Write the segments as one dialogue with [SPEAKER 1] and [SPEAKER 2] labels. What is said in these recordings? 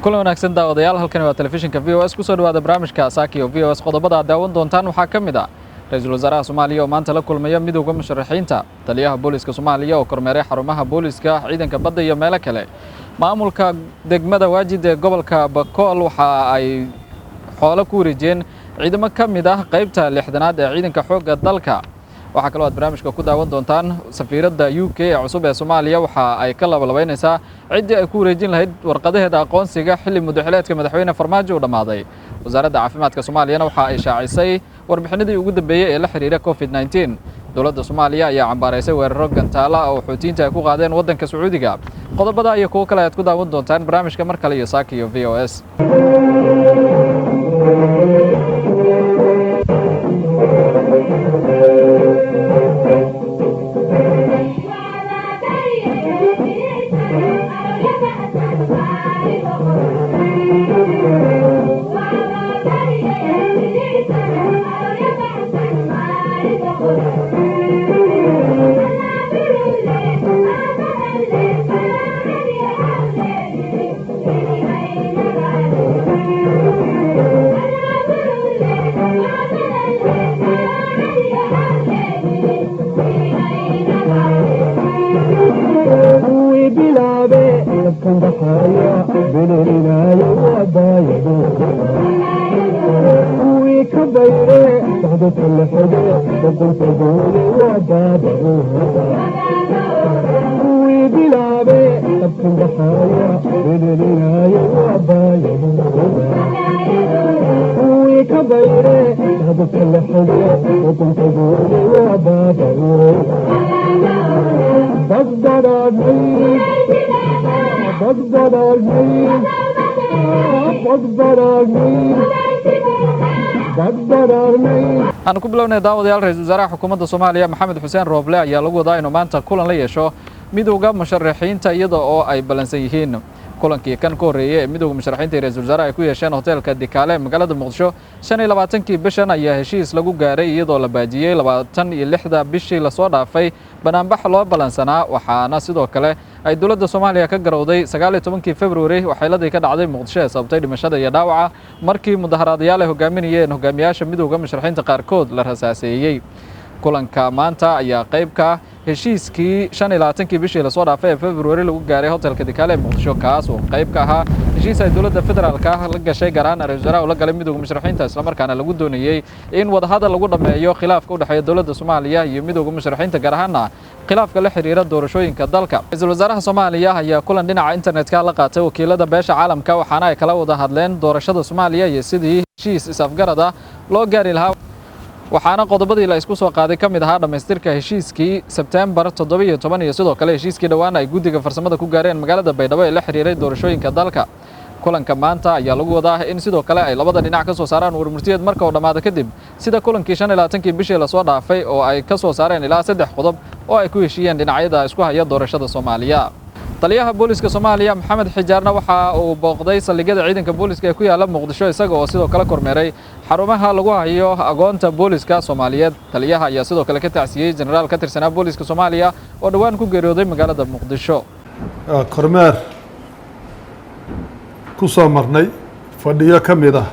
[SPEAKER 1] kulan wanaagsan daawadayaal halkani waa telefishinka VOS ku soo dhawaada barnaamijka Saaki oo VOS qodobada daawan doontaan waxaa kamid ah Ra'iisul Wasaaraha Soomaaliya oo maanta la kulmaya midowga musharaxiinta taliyaha booliska Soomaaliya oo kormeeray xarumaha booliska ciidanka badda iyo meelo kale maamulka degmada Waajid ee gobolka Bakool waxa ay xoolo ku wareejeen ciidamo kamid ah qaybta 6aad ee ciidanka xoogga dalka waxa kale oo barnaamijka ku daawan doontaan safiiradda UK ee cusub ee Soomaaliya waxa ay ka labaynaysaa cidii ay ku wareejin lahayd warqadaheeda aqoonsiga xilli muddaxileedka madaxweyne Farmaajo u dhamaaday wasaaradda caafimaadka Soomaaliya waxa ay shaacisay warbixinadii ugu dambeeyay ee la xiriira COVID-19 dowladda Soomaaliya ayaa cambaaraysay weeraro gantaala oo xuutiinta ay ku qaadeen waddanka Sacuudiga qodobada iyo kuwa kale aad ku daawan doontaan barnaamijka mar kale iyo Saaki iyo VOS aan ku bilownay daawadayaal Ra'iisul Wasaaraha Xukuumadda Soomaaliya Maxamed Xuseen Rooble ayaa lagu wadaa inuu maanta kulan la yeesho midowga musharaxiinta iyada oo ay balansan yihiin kulankii kan ka horeeyay ee midowga musharaxiinta ee Ra'iisul Wasaaraha ay ku yeesheen hoteelka Dikaale ee magaalada Muqdisho 25kii bishan ayaa heshiis lagu gaaray iyadoo la baajiyay 26 bishii la soo dhaafay banaanbax loo balansanaa waxaana sidoo kale ay dowladda Soomaaliya ka garowday 19kii February waxayladii ka dhacday Muqdisho ee sababtay dhimashada iyo dhaawaca markii mudaharaadayaal ay hogaaminayeen hogaamiyaasha midowga musharaxiinta qaarkood la rasaaseeyay kulanka maanta ayaa qayb ka heshiiskii 25kii bishii la soo dhaafay ee February lagu gaaray hotelka Dikaale ee Muqdisho kaas oo qayb ka ahaa heshiis ay dowladda federaalka la gashay garaan Ra'iisul Wasaaraha oo la galay midowga musharaxiinta isla markaana lagu doonayay in wadahadal lagu dhameeyo khilaafka u dhaxeeya dowladda Soomaaliya iyo midowga musharaxiinta gaar ahaan khilaafka la xiriira doorashooyinka dalka Ra'iisul Wasaaraha Soomaaliya ayaa kulan dhinaca internetka la qaatay wakiilada beesha caalamka waxaana ay kala wada hadleen doorashada Soomaaliya iyo sidii heshiis isafgarad ah loo gaari lahaa waxaana qodobadii la isku soo qaaday kamid ahaa dhameystirka heshiiskii September 17 iyo sidoo kale heshiiskii dhawaan ay guddiga farsamada ku gaareen magaalada Baydhabo ee la xiriiray doorashooyinka dalka kulanka maanta ayaa lagu wadaa in sidoo kale ay labada dhinac ka soo saaraan warmurtiyeed marka uu dhamaado kadib sida kulankii 25kii bishii la soo dhaafay oo ay ka soo saareen ilaa 3 qodob oo ay ku heshiiyeen dhinacyada isku haya doorashada Soomaaliya taliyaha booliska Soomaaliya Maxamed Xijaarna waxa uu booqday saldhigyada ciidanka booliska ee ku yaala Muqdisho isaga oo sidoo kale kormeeray xarumaha lagu hayo agoonta booliska Soomaaliyeed. Taliyaha ayaa sidoo kale ka tacsiyay jeneraal ka tirsanaa booliska Soomaaliya oo dhawaan ku geeriyooday magaalada Muqdisho.
[SPEAKER 2] kormeer ku soo marnay fadhiyo ka mid ah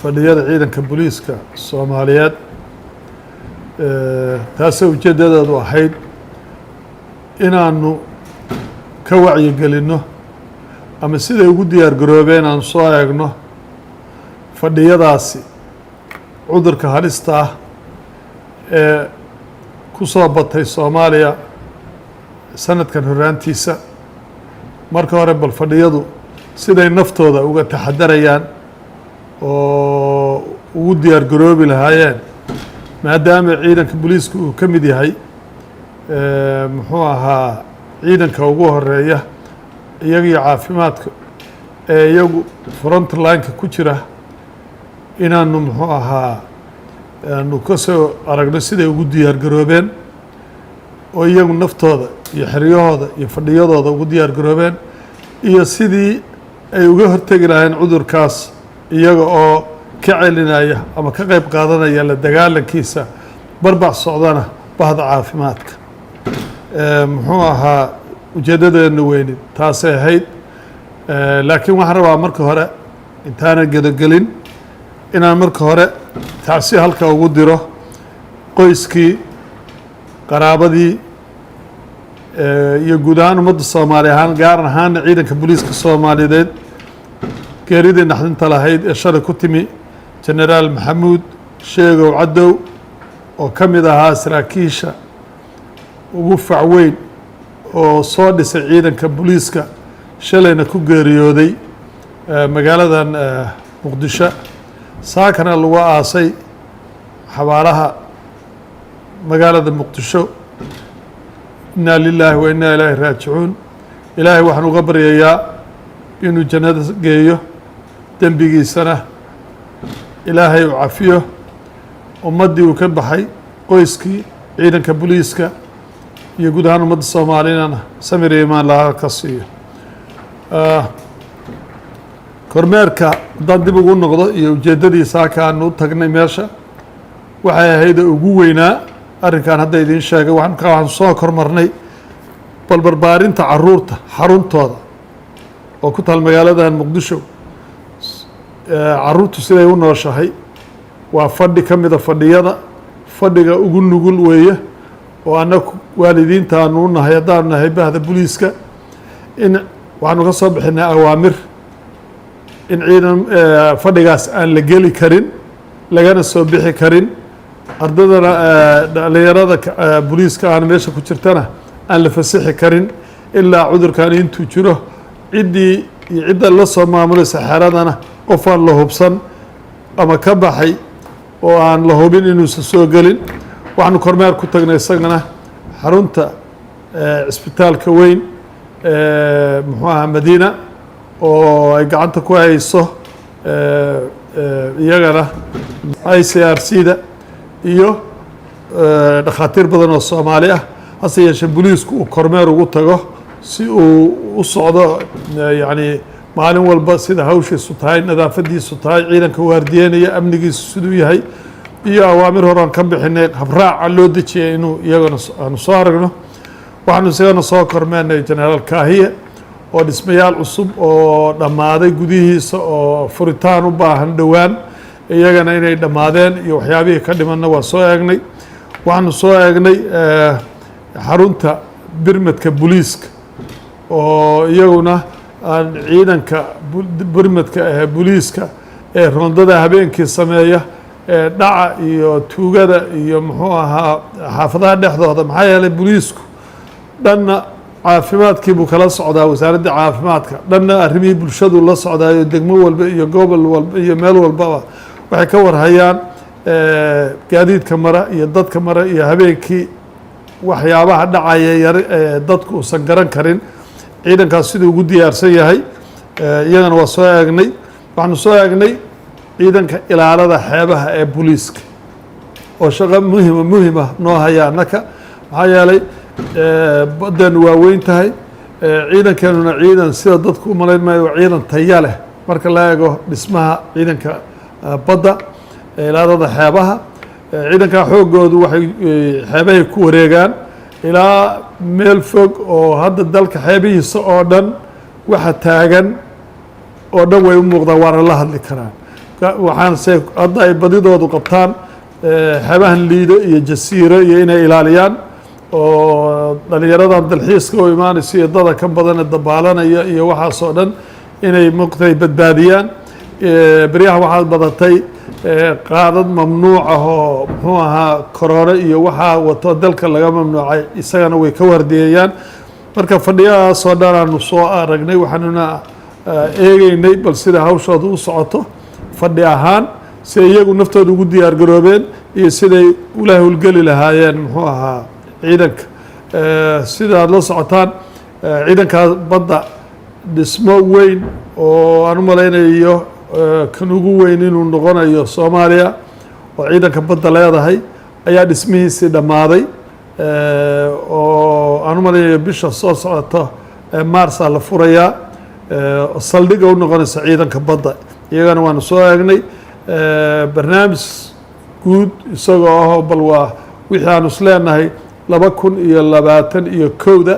[SPEAKER 2] fadhiyada ciidanka booliska Soomaaliyeed taasoo ujeedadeedu ahayd inaanu ka wacyigelinno ama siday ugu diyaar garoobeen aan soo eegno fadhiyadaasi cudurka halista ah ee ku soo batay Soomaaliya sanadkan horaantiisa. marka hore bal fadhiyadu siday naftooda uga taxadarayaan oo ugu diyaar garoobi lahaayeen maadaama ciidanka booliiska uu ka mid yahay muxuu ahaa ciidanka ugu horeeya iyaga iyo caafimaadka ee iyagu front line-ka ku jira inaanu muxuu ahaa aanu ka soo aragno siday ugu diyaar garoobeen oo iyagu naftooda iyo xeryahooda iyo fadhiyadooda ugu diyaar garoobeen iyo sidii ay uga hortegi lahayn cudurkaas iyaga oo ka celinaya ama ka qayb qaadanaya la dagaalankiisa barbac socdana bahda caafimaadka. muxuu ahaa ujeedadeena weynin taasay ahayd laakiin waxaan rabaa marka hore intaanan gedagelin inaan marka hore taasi halka ugu diro qoyskii qaraabadii iyo guud ahaan ummadda Soomaali ahaan gaar ahaana ciidanka booliiska Soomaaliyeed geeridii naxdinta lahayd ee shalay ku timi jeneraal Maxamuud Sheegow Cadow oo ka mid ahaa saraakiisha ugu fac weyn oo soo dhisay ciidanka booliiska shalayna ku geeriyooday magaaladan Muqdisho saakana lagu aasay xabaalaha magaalada Muqdisho. inna lillahi wa inna ilayhi raajicuun. ilaahay waxaan uga baryayaa inuu jannada geeyo dembigiisana ilaahay u cafiyo ummaddii uu ka baxay qoyskii ciidanka booliiska iyo guud ahaan ummadda Soomaaliyana samir iyo imaan laha ka siiyo. kormeerka haddaan dib ugu noqdo iyo ujeeddadiisa halka aanu u tagnay meesha waxay ahayd ugu weynaa arrinkan hadda idiin sheegay. waxaan soo kormarnay bal barbaarinta caruurta xaruntooda oo ku taal magaaladan Muqdisho. caruurtu siday u nooshahay waa fadhi ka mida fadhiyada fadhiga ugu nugul weeye oo annagu waalidiinta aanu u nahay haddaanu nahay bahda booliiska in waxaanu ka soo bixinay awaamir in ciidan fadhigaas aan la geli karin lagana soo bixi karin ardadana dhalinyarada booliiska aan meesha ku jirtana aan la fasixi karin ilaa cudurkan intuu jiro ciddii iyo cidda la soo maamulaysa xeradana qof aan la hubsan ama ka baxay oo aan la hubin inuusan soo gelin. waxaanu kormeer ku tagnay isagana xarunta cisbitaalka weyn muxuu ahaa Madiina oo ay gacanta ku hayso iyagana ICRC-da iyo dhakhaatiir badan oo Soomaali ah hase yeeshee booliisku uu kormeer ugu tago si uu u socdo yacni maalin walba sida hawshiisu tahay nadaafadiisu tahay ciidanka waardiyeynaya amnigiisu siduu yahay iyo awaamir horaan ka bixinay habraaca loo dejiyay inuu iyagana aanu soo aragno. waxaanu isagana soo kormeernay jeneraal Kaahiye oo dhismayaal cusub oo dhammaaday gudihiisa oo furitaan u baahan dhowaan iyagana inay dhammaadeen iyo waxyaabihii ka dhimanna waa soo eegnay. waxaanu soo eegnay xarunta birmadka booliiska oo iyaguna aan ciidanka birmadka booliiska ee rondada habeenkii sameeya dhaca iyo tuugada iyo muxuu ahaa xaafadaha dhexdooda. maxaa yeelay booliisku dhanna caafimaadkii buu kala socdaa wasaaradda caafimaadka dhanna arrimihii bulshadu la socdaayo degmo walba iyo gobol walba iyo meel walbaba waxay ka warhayaan gaadiidka mara iyo dadka mara iyo habeenkii waxyaabaha dhacaya yar dadku uusan garan karin ciidankaas siduu ugu diyaarsan yahay iyagana waa soo eegnay. waxaanu soo eegnay ciidanka ilaalada xeebaha ee booliiska oo shaqo muhima noo haya annaka maxaa yeelay baddeenu waa weyn tahay ciidankeenuna ciidan sida dadku u malayn maayo waa ciidan taya leh marka la eego dhismaha ciidanka badda ilaalada xeebaha ciidanka xoogoodu waxay xeebahay ku wareegaan ilaa meel fog oo hadda dalka xeebihiisa oo dhan waxa taagan oo dhan way u muuqdaan waana la hadli karaan waxaanse hadda ay badidoodu qabtaan xeebahan liido iyo jasiiro iyo inay ilaaliyaan oo dhalinyaradan dalxiiska u imaanaysa iyo dada ka badane dabaalanaya iyo waxaas oo dhan inay muqtay badbaadiyaan beryaha waxaad badatay qaadad mamnuuc ah oo muxuu ahaa korone iyo waxaa wato dalka laga mamnuucay isagana way ka wardiyeeyaan marka fadhiyadaasoo dhan aanu soo aragnay waxaanuna eegeynay bal sida hawshooda u socoto fadhi ahaan si iyagu naftooda ugu diyaar garoobeen iyo siday ula howlgeli lahaayeen muxuu ahaa ciidanka sidaad la socotaan ciidankaas badda dhismo weyn oo aan u malaynayo kan ugu weyn inuu noqonayo Soomaaliya oo ciidanka badda leedahay ayaa dhismihiisii dhammaaday oo aan u malaynayo bisha soo socota Maarsa la furayaa saldhig u noqonaysa ciidanka badda iyagana waanu soo eegnay barnaamij guud isagoo ah bal waa wixii aanu isleenahay 2021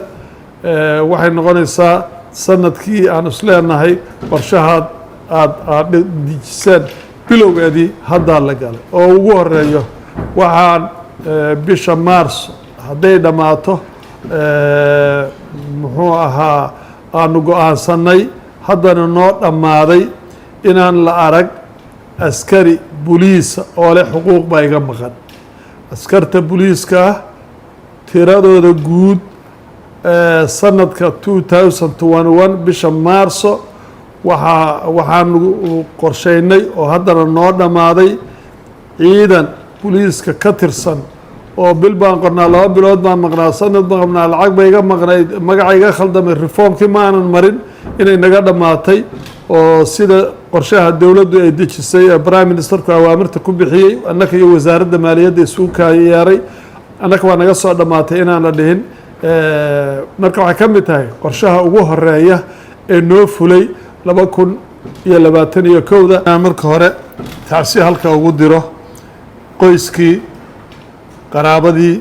[SPEAKER 2] waxay noqonaysaa sanadkii aanu isleenahay qorshahaad aad dejiseen bilowgeedii haddaa la galay oo ugu horeeyo waxaan bisha Maarso hadday dhammaato muxuu ahaa aanu go'aansanay haddana noo dhammaaday inaan la arag askari booliisa oo leh xuquuq baa iga maqan askarta booliiska tiradooda guud sanadka 2021 bisha Maarso waxaanu qorsheynay oo haddana noo dhammaaday ciidan booliiska ka tirsan oo bil baan qornaa 2 bilood baan maqnaa sanad baan qabnaa lacag bay iga maqnayd magaca iga khaldamay reformkii ma aanan marin inay naga dhammaatay oo sida qorshaha dowladdu ay dejisay prime ministerku awaamirta ku bixiyey annaka iyo wasaaradda maaliyadda isugu yeeray annaka waa naga soo dhammaatay inaan la dhihin marka waxay ka mid tahay qorshaha ugu horeeya ee noo fulay 2021 marka hore taasi halka ugu diro qoyskii qaraabadii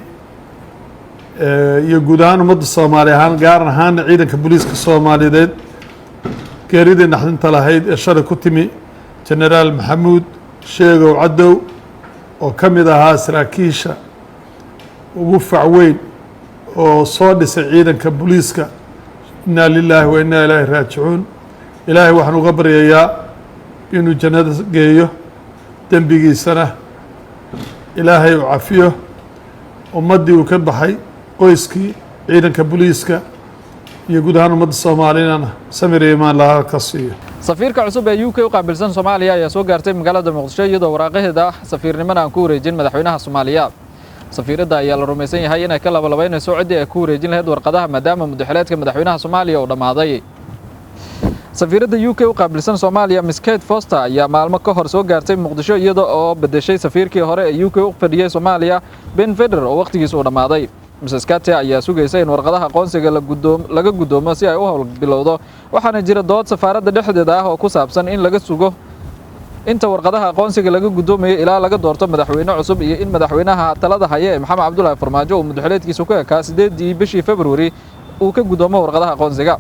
[SPEAKER 2] iyo guud ahaan ummadda Soomaali ahaan gaar ahaan ciidanka booliiska Soomaaliyeed geeridii naxdinta lahayd ee shalay ku timi Generaal Maxamuud Sheegow Cadow oo ka mid ahaa saraakiisha ugu facweyn oo soo dhisay ciidanka booliiska inna lillahi wa inna ilaahi raajicuun ilaahay waxaan uga baryayaa inuu jannada geeyo dembigiisana ilaahay u cafiyo ummaddii uu ka baxay qoyskii ciidanka booliiska iyo guud ahaan ummadda Soomaaliyana samir iyo imaan laha ka siiyo
[SPEAKER 1] safiirka cusub ee UK u qaabilsan Soomaaliya ayaa soo gaartay magaalada Muqdisho iyadoo waraaqaheeda safiirnimada aan ku wareejin madaxweynaha Soomaaliya safiirada ayaa la rumaysan yahay inay ka labanayso cidii ay ku wareejin lahayd warqadaha maadaama muddaxileedka madaxweynaha Soomaaliya uu dhamaaday safiirada UK u qaabilsan Soomaaliya Miss Kate Foster ayaa maalmo ka hor soo gaartay Muqdisho iyadoo oo bedeshay safiirkii hore ee UK u fadhiyay Soomaaliya Ben Feder oo waqtigiisa u dhamaaday Mrs. Kate ayaa sugaysa in warqadaha aqoonsiga laga gudoomo si ay u hawl bilowdo waxaana jira dood safaaradda dhexdeeda ah oo ku saabsan in laga sugo inta warqadaha aqoonsiga laga gudoomayo ilaa laga doorto madaxweyne cusub iyo in madaxweynaha talada haya ee Maxamed Cabdullaahi Farmaajo uu muddaxileedkiisa ku ekaa 8 bishii February uu ka gudoomo warqadaha aqoonsiga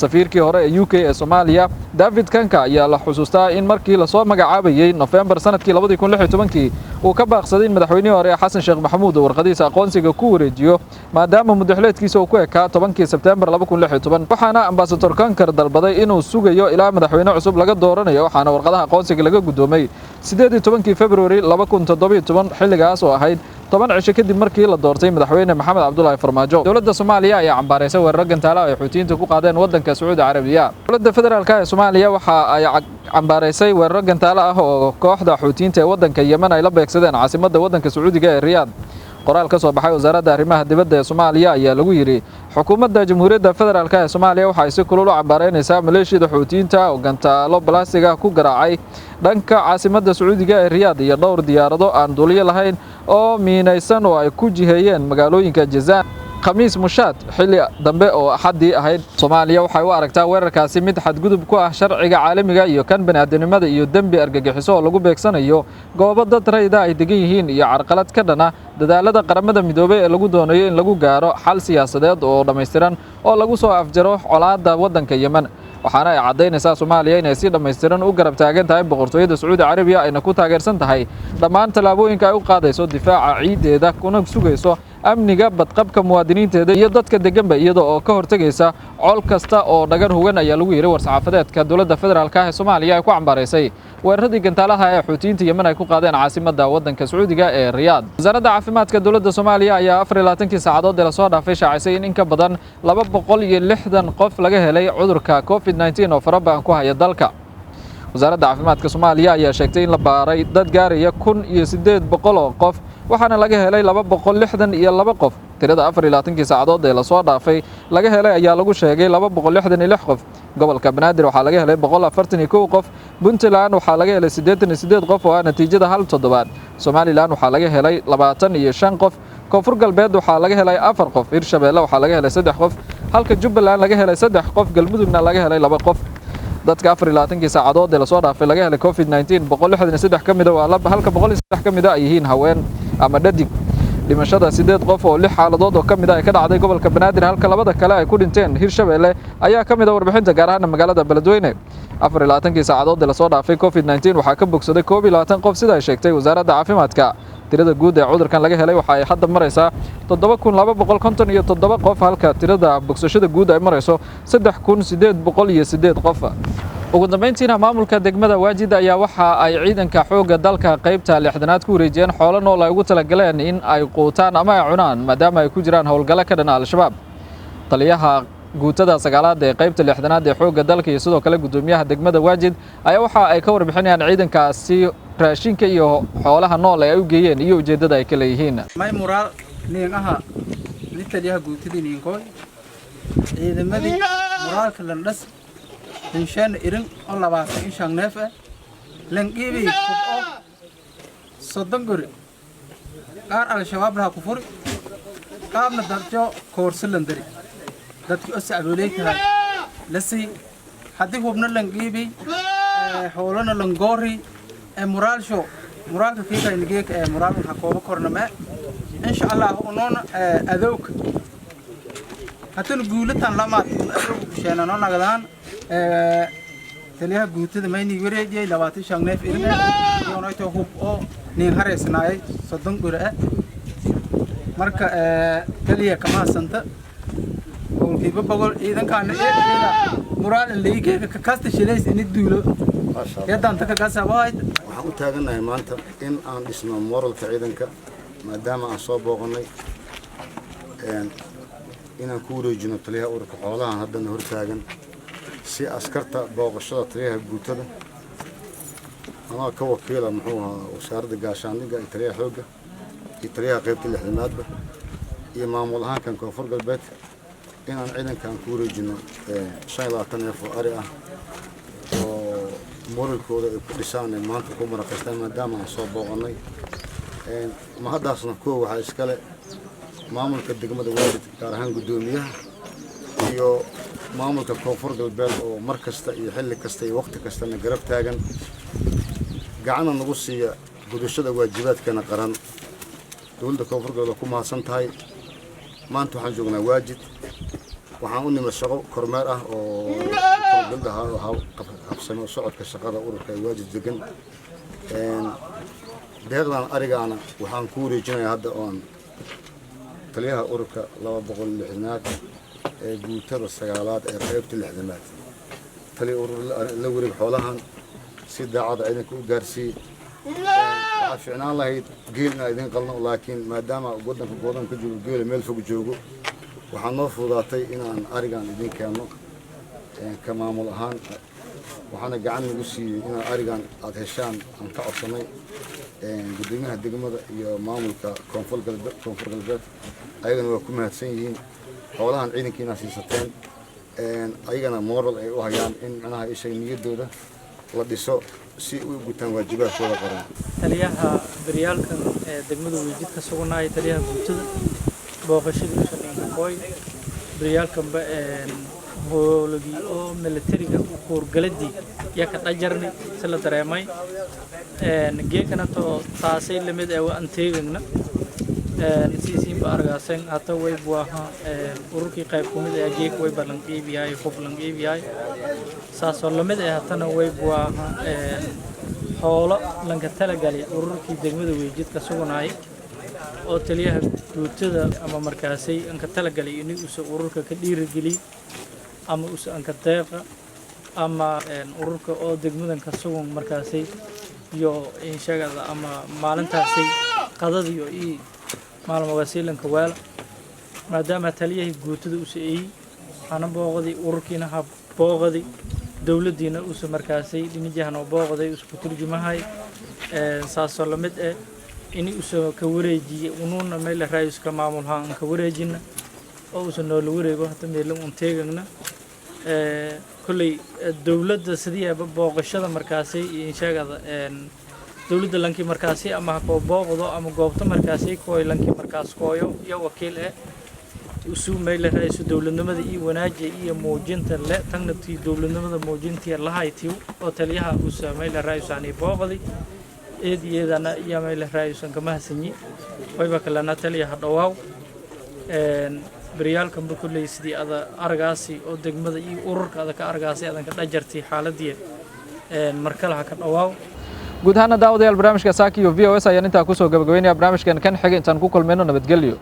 [SPEAKER 1] safiirkii hore ee UK ee Soomaaliya David Kanka ayaa la xusuustaa in markii la soo magacaabayay November sanadkii 2016 uu ka baaqsaday in madaxweynihii hore Xasan Sheekh Maxamuud uu warqadiisa aqoonsiga ku wareejiyo maadaama muddaxileedkiisa uu ku ekaa 10 September 2016 waxaana ambassador Kankar dalbaday inuu sugayo ilaa madaxweyne cusub laga dooranayo waxaana warqadaha aqoonsiga laga gudoomay 18 February 2017 xilligaas oo ahayd 10 cisho kadib markii la doortay madaxweyne Maxamed Cabdullaahi Farmaajo dowladda Soomaaliya ayaa cambaaraysay weerar gantaalo ay Xuutiyiintu ku qaadeen waddanka Sacuudi Carabiya dowladda federaalka ee Soomaaliya waxa ay cambaaraysay weerar gantaalo ah oo kooxda Xuutiyiinta ee waddanka Yemen ay la beegsadeen caasimadda waddanka Sacuudiga ee Riyadh qoraal ka soo baxay wasaaradda arrimaha dibadda ee Soomaaliya ayaa lagu yiri xukuumadda Jamhuuriyadda Federaalka ee Soomaaliya waxa ay si kulul u cambaaraynaysaa maleeshiyada Xuutiyiinta oo gantaalo balastiga ku garaacay dhanka caasimadda Sacuudiga ee Riyadh iyo dhowr diyaarado aan duuliye lahayn oo miinaysan oo ay ku jiheeyeen magaalooyinka Jazaan khamiis mushaad xilli dambe oo axaddii ahayd. Soomaaliya waxay u aragtaa weerarkaasi mid xadgudub ku ah sharciga caalamiga iyo kan bani'aadanimada iyo dembi argagixiso oo lagu beegsanayo goobo dad rayida ay degan yihiin iyo carqalad ka dhana dadaalada qaramada midoobay ee lagu doonayo in lagu gaaro xal siyaasadeed oo dhammaystiran oo lagu soo afjaro colaadda waddanka Yemen. waxaana ay caddaynaysaa Soomaaliya inay si dhammaystiran u garab taagan tahay boqortooyada Sacuudi Carabiya ayna ku taageersan tahay dhammaan tallaabooyinka ay u qaadayso difaaca ciideeda kuna sugayso amniga badqabka muwaadiniinteeda iyo dadka deganba iyada oo ka hortagaysa col kasta oo dhagar hugan ayaa lagu yiri war-saxaafadeedka dowladda federaalka ah ee Soomaaliya ay ku cambaareysay weeraradii gantaalaha ee Xuutiyiinta Yemen ay ku qaadeen caasimadda waddanka Sacuudiga ee Riyadh. Wasaaradda caafimaadka dowladda Soomaaliya ayaa 24 saacadood la soo dhaafay shaacisay in ka badan 260 qof laga helay cudurka COVID-19 oo farabadan ku haya dalka. wasaaradda caafimaadka Soomaaliya ayaa sheegtay in la baaray dad gaaraya 1800 oo qof waxaana laga helay 262 qof. tirada 24 saacadood ee la soo dhaafay laga helay ayaa lagu sheegay 266 qof. gobolka Banaadir waxaa laga helay 141 qof. Puntland waxaa laga helay 88 qof oo natiijada hal toddobaad. Somaliland waxaa laga helay 25 qof. Koonfur Galbeed waxaa laga helay 4 qof. Hirshabeelle waxaa laga helay 3 qof. halka Jubbaland laga helay 3 qof. Galmudugna laga helay 2 qof. dadka 24 saacadood ee la soo dhaafay laga helay COVID-19 163 kamid ah halka 103 kamid ah ay yihiin haween ama dhadig. dhimashada 8 qof oo 6 xaaladood oo kamid ah ay ka dhacday gobolka Banaadir halka labada kale ay ku dhinteen Hirshabeelle ayaa kamid ah warbixinta gaar ahaan magaalada Beledweyne. 24 saacadood ee la soo dhaafay COVID-19 waxaa ka bogsaday 21 qof sida ay sheegtay wasaaradda caafimaadka. tirada guud ee cudurkan laga helay waxa ay hadda maraysaa 7257 qof halka tirada bogsashada guud ay marayso 3808 qof. ugu dambeyntiina maamulka degmada Waajid ayaa waxa ay ciidanka xoogga dalka qaybta 6aad ku wareejiyeen xoolo nool ay ugu talagaleen in ay quutaan ama ay cunaan maadaama ay ku jiraan howlgalo ka dhan Al-Shabaab. taliyaha guutada 9aad ee qaybta 6aad ee xoogga dalka iyo sidoo kale gudoomiyaha degmada Waajid ayaa waxa ay ka warbixinayaan ciidankaasi raashinka iyo xoolaha nool ay u geeyeen iyo ujeedada ay ka leeyihiin.
[SPEAKER 3] may mural nin aha taliyaha guutada ninkoy ciidamadii muraalka landhas inshaan irin oo 25 neef ah lanqiibi oo soddon guri qaar Al-Shabaab raha ku furi qaabna darjo koorsalan dari dadkii oo sacbooleeyay lasi hadii hubna lanqiibi xoolana langori muraalka fiiqa ingeek muraalka waxa kooba kornama insha Allah unoon adoog hatan guulatan lamaad adoog sheenano nagadaan taliyaha guutada mayni wareejiyay 25 neef ilaa iyo hub oo nin hareysnaayay 30 guri ah marka taliya kama santa oo kiiba bagol ciidankan muraal leeyga ka kasta shileys in duulo waxaan
[SPEAKER 4] u taaganahay maanta in aan dhisno moralka ciidanka maadaama aan soo booqanay inaan ku wareejino taliyaha ururka xoolaha haddana hor taagan si askarta booqashada taliyaha guutada ama ka wakiila muxuu ahaa wasaaradda gaashaandhigga iyo taliyaha xoogga iyo taliyaha qaybta 6aadba iyo maamul ahaankan Koonfur Galbeed inaan ciidankan ku wareejino 25 neef oo ari ah oo moralkooda ay ku dhisaan maanta ku maraqaystaan maadaama aan soo booqanay ma haddaasna koo waxaa iskale maamulka degmada Waajid gaar ahaan gudoomiyaha iyo maamulka Koonfur Galbeed oo mar kasta iyo xilli kasta iyo waqti kasta na garab taagan gacana nagu siiya gudashada waajibaadkana qaran. dowladda Koonfur Galbeed ku mahadsan tahay. maanta waxaan joognaa Waajid waxaan u nimid shaqo kormeer ah oo gabdhaha oo qabsano socodka shaqada ururka Waajid degan deeqdan arigaana waxaan ku wareejinayaa hadda oon taliyaha ururka 260aad ee guutada 9aad ee qaybta 6aad taliya urur la wareeg xoolahan si daacada ciidanka u gaarsiiyay waxa fiicnaan lahayd geelna idin qalno laakiin maadaama waddanka goodan ka joogo geel meel fog joogo waxaan noo fududaatay inaan arigan idin keeno ka maamul ahaan waxaana gacan nagu siiyay inaan arigan aad heshaan aan ka codsanay gudoomiyaha degmada iyo maamulka Koonfur Galbeed ayagana waa ku mahadsan yihiin xoolahan ciidankiina siisateen ayagana moral ay u hayaan in macnaha ishay niyadooda la dhiso si uu gutaan waajibaadkooda qaran.
[SPEAKER 3] taliyaha baryaalkan degmada Waajid ka sugnaay taliyaha guutada
[SPEAKER 5] booqashadii usan koy riyaalkanba howlagii oo militariga u kuurgaladii yaa ka dhajarni sila dareemay geekana to taasay lamid ee aan teegna siisiin ba argaasan hata way buaha ururkii qayb kumid ee geek way balan qiibiyay qof lan qiibiyay saasoo lamid ee hatana way buaha xoolo lanka talagalay ururkii degmada weejidka sugunay oo taliyaha guutada ama markaasay anka talagalay inuu soo ururka ka dhiirigeliyo ama uu anka deeqa ama ururka oo degmadan ka sugan markaasay iyo in shaqada ama maalintaasay qadadiyo ii maalmo wasiilanka weel maadaama taliyaha guutada uu sameeyay ana booqday ururkiina ha booqday dawladdiina uu soo markaasay dhinacahan oo booqday isku turjumahay saasoo lamid ah inuu soo ka wareejiyay unuuna meel raayuska maamulhaan ka wareejina oo uu soo nool wareego hata meel uun teegana kulay dawladda sidii booqashada markaasay in shaqada dawladda lankii markaasay ama ko booqdo ama goobta markaasay kooy lankii markaas kooyo iyo wakiil usuu meel raayus dawladnimada iyo wanaaji iyo muujinta la tanati dawladnimada muujintii lahayti oo taliyaha uu soo meel raayus ani booqday eediyadana iyo meel raayus kama hasanyi wayba kala taliyaha dhawaaw بريالكم بكل يسدي هذا أرجاسي أو دقمة إيه أورك هذا كأرجاسي هذا كأجرتي حالة دي مركلها كنواو
[SPEAKER 1] guud ahaan daawadayaal barnaamijka Saaki iyo VOS ayaan inta ku soo gabagabeynaya barnaamijkan kan xigay intaan ku kulmayno nabadgelyo